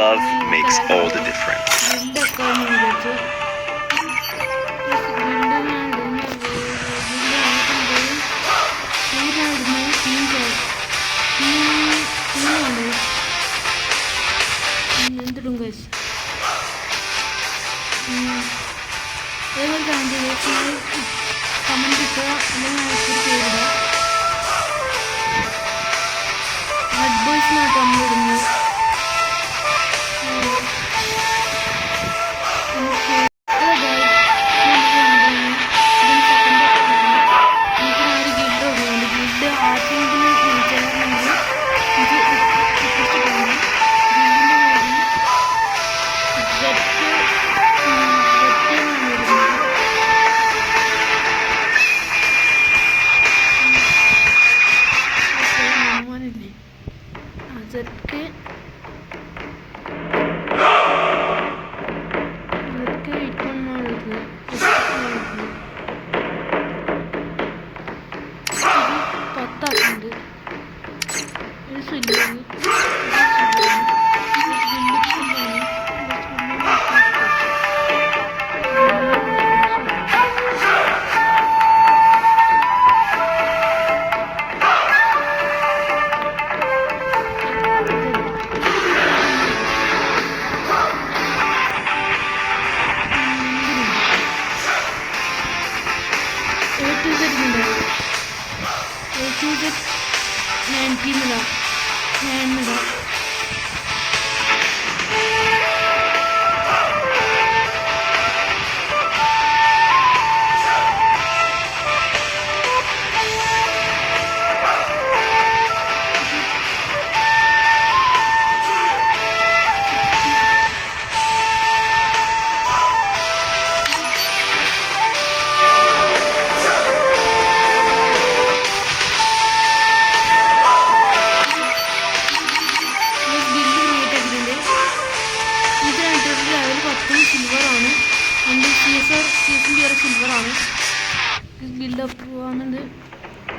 Love makes all the difference.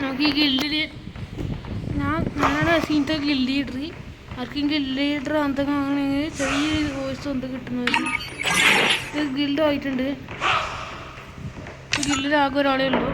നമുക്ക് ഈ ഗിൽഡിൽ ഞാനാണ് സീനത്തെ ഗിൽഡ് ലീഡർ. ആർക്കും ഗിൽഡ് ലീഡർ എന്തൊക്കെ ആണെങ്കിൽ ചെറിയൊരു വോയിസ് എന്ത് കിട്ടുന്നത്. ഇത് ഗിൽഡ് ആയിട്ടുണ്ട്. ഗിൽഡിൽ ആകെ ഒരാളേ ഉള്ളൂ.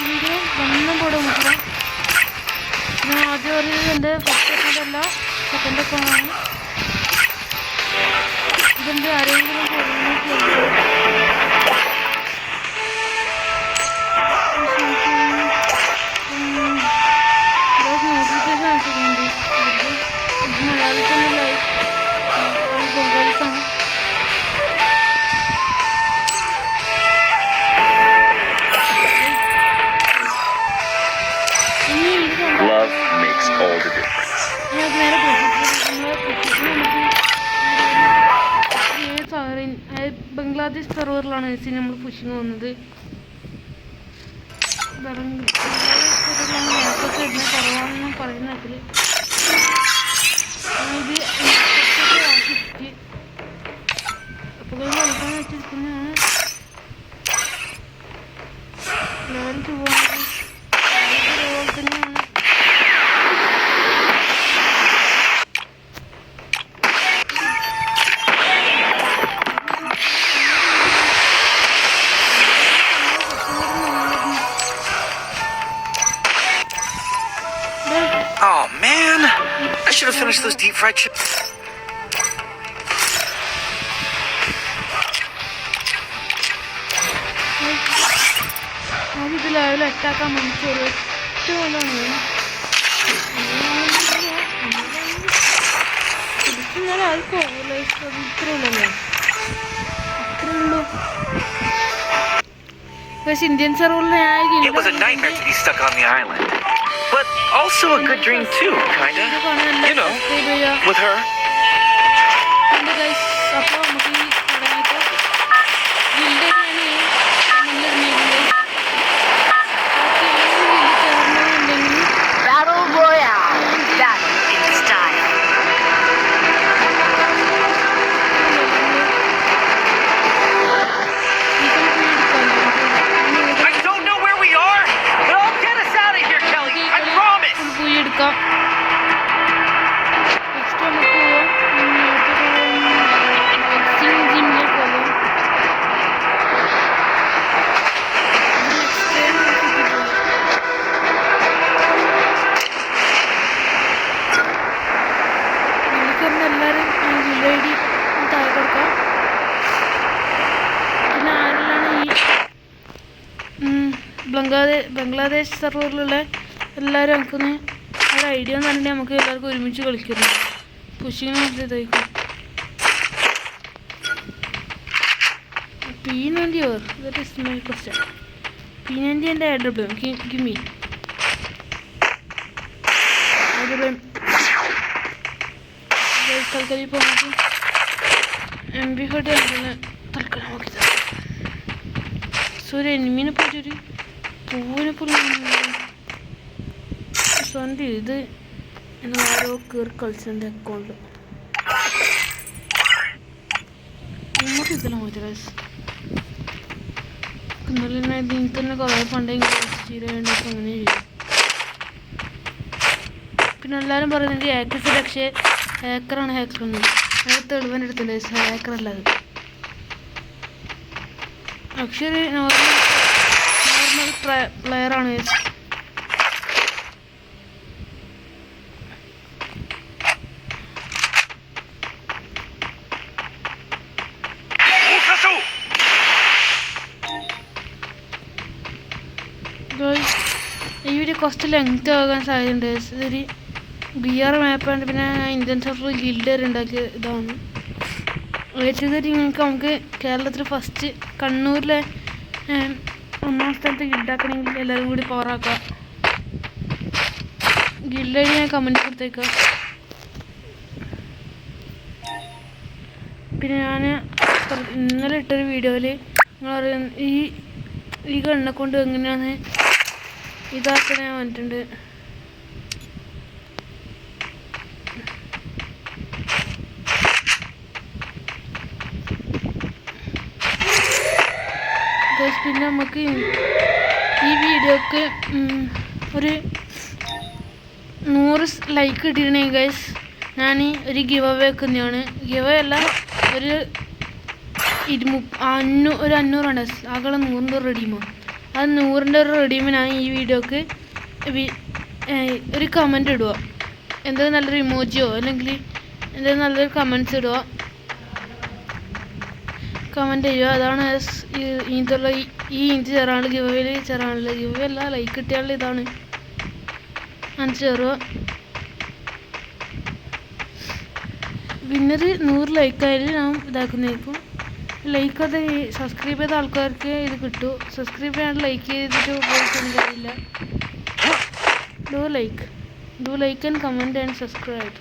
വീഡിയോ ഒന്നും കൂടെ നോക്കണം. ഞാൻ ആദ്യം പറയുന്നത് എൻ്റെ ഫസ്റ്റ് അക്കൗണ്ടല്ല, സെക്കൻഡ് അക്കൗണ്ടാണ്. ഇതെൻ്റെ ആരെങ്കിലും നോട്ടിഫിക്കേഷൻ ആക്കിയിട്ടുണ്ട്. മലയാളത്തിലുള്ള ബംഗാളിക്കാണ്. Love makes all the difference. Bangladesh സെർവറിലാണ് നമ്മൾ പുഷിങ് വന്നത്. കുറവാണെന്ന് പറയുന്ന ഇതിൽ ഇത് അപ്പോൾ കളിക്കാൻ വെച്ചിരിക്കുന്നതാണ്. ലെവൽ 2 അതുപോലെ തന്നെയാണ്. Oh man, I should have finished those deep fried chips. ഇത് ലെവൽ 8 ആക്കാൻ മണിക്കൂർ ഏറ്റവും ഇന്നലെ ആർക്കോ ഇത്രയുള്ളല്ലോ, ഇത്രയുള്ളൂ. പക്ഷെ ഇന്ത്യൻ സെർവറിൽ It was a nightmare to be stuck on the island, but also a good dream too, kinda. You know, with her. അപ്പോൾ നമുക്ക് ഈ തുടങ്ങിയിട്ട് ഗിൽഡൊക്കെയാണ് മുന്നിലിറങ്ങിയിരിക്കുന്നത്. ചേർന്നുണ്ടെങ്കിൽ Battle Royale. Battle in style. I don't know where we are, but I'll get us out of here, Kelly. I promise. പോയി എടുക്കാം. Next നമുക്ക് പോവാം. ജിമ്മിലേക്ക് പോകാം. എല്ലാവരും ജില്ലൈഡി താഴെ കൊടുക്കാം. പിന്നെ ആരെല്ലാം ഈ ബംഗ്ലാദേശ് സെർവറിലുള്ള എല്ലാവരും നമുക്കൊന്ന് ഒരു ഐഡിയ എന്ന് പറഞ്ഞിട്ടുണ്ടെങ്കിൽ നമുക്ക് എല്ലാവർക്കും ഒരുമിച്ച് കളിക്കുന്നു. പുഷിങ് ഇതായിരിക്കും. P90 or that is my question. P90 and AW. Give me. AW. തൽക്കാലം ഇപ്പോൾ നമുക്ക് MP40 തൽക്കാലം നോക്കിയത്. സോ ഒരു എനിമീനെ പോയിട്ടൊരു പൂവിനെ പോലെ സ്വന്തം ഇത് ആരോ കയറി കളിച്ചെൻ്റെ അക്കൗണ്ടിൽ നമുക്ക് ഇതിലാണ് പോയിട്ട് ഇന്നലെ തന്നെ ഇതിൽ തന്നെ കുറേ പണ്ടെങ്കിൽ ചെയ്തേണ്ടപ്പോൾ അങ്ങനെ ചെയ്യും. പിന്നെ എല്ലാവരും പറയുന്നത് ഹാക്കർ പക്ഷേ ഹാക്കറാണ് ഹാക്കറൊന്നും അത് തെളിവൻ്റെ അടുത്തുണ്ട്. ഹാക്കറല്ല അത്. പക്ഷേ ഒരു നോർമൽ പ്ലെയറാണ്. ഈ വീഡിയോ കുറച്ച് ലെങ്ത് ആകാൻ സാധ്യതയുണ്ട്. ഇതൊരു BR മാപ്പാണ്. പിന്നെ ഇന്ത്യൻ സർവർ ഗിൽഡർ ഉണ്ടാക്കിയ ഇതാണ്. ഏകദേശം നമുക്ക് കേരളത്തിൽ ഫസ്റ്റ് കണ്ണൂരിലെ 1ാം സ്ഥാനത്ത് ഗിൽഡാക്കണമെങ്കിൽ എല്ലാവരും കൂടി പവറാക്കാം. ഗിൽഡ് ഐ ഡി ഞാൻ കമൻറ്റ് കൊടുത്തേക്കാം. പിന്നെ ഞാൻ ഇന്നലെ ഇട്ടൊരു വീഡിയോയിൽ നിങ്ങൾ പറയുന്ന ഈ ഗണ്ണെ കൊണ്ട് എങ്ങനെയാണ് ഇതാക്കാൻ ഞാൻ വന്നിട്ടുണ്ട്. പിന്നെ നമുക്ക് ഈ വീഡിയോക്ക് ഒരു 100 ലൈക്ക് കിട്ടിയിട്ടുണ്ടെങ്കിൽ ഗൈസ് ഞാൻ ഒരു ഗിവ് അവേ വെക്കുന്നതാണ്. ഗിവ് അവേ അല്ല, ഒരു 500 ഉണ്ട്. ആകെ 100 റെഡീമാണ്. അത് 100ൻ്റെ ഒരു റെഡീമ് ഞാൻ ഈ വീഡിയോക്ക് ഒരു കമൻറ്റ് ഇടുക. എന്തെങ്കിലും നല്ലൊരു ഇമോജിയോ അല്ലെങ്കിൽ എന്തെങ്കിലും നല്ലൊരു കമൻറ്റ്സ് ഇടുക, കമൻറ്റ് ചെയ്യുക. അതാണ് ഇതിലുള്ള ഈ ചേരാനുള്ള ഗിവ് അവേയിൽ ചേരാനുള്ള ഗിവ് അവേ അല്ല, ലൈക്ക് കിട്ടിയാലുള്ള ഇതാണ് അങ്ങനെ ചേരുക. വിന്നർ 100 ലൈക്കായാലും ഞാൻ ഇതാക്കുന്നതായിരിക്കും. ലൈക്ക് അത് സബ്സ്ക്രൈബ് ചെയ്ത ആൾക്കാർക്ക് ഇത് കിട്ടും. സബ്സ്ക്രൈബ് ചെയ്യാണ്ട് ലൈക്ക് ചെയ്തിട്ട് പോയിട്ടൊന്നും കാര്യമില്ല. Do like and comment and subscribe.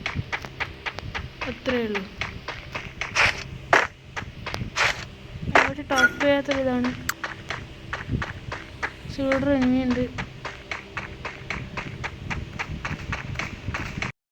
അത്രയേ ഉള്ളൂ. അവിടെ ടോപ്പ് ചെയ്യാത്തൊരിതാണ്. ഷോൾഡർ എനിമിയുണ്ട്.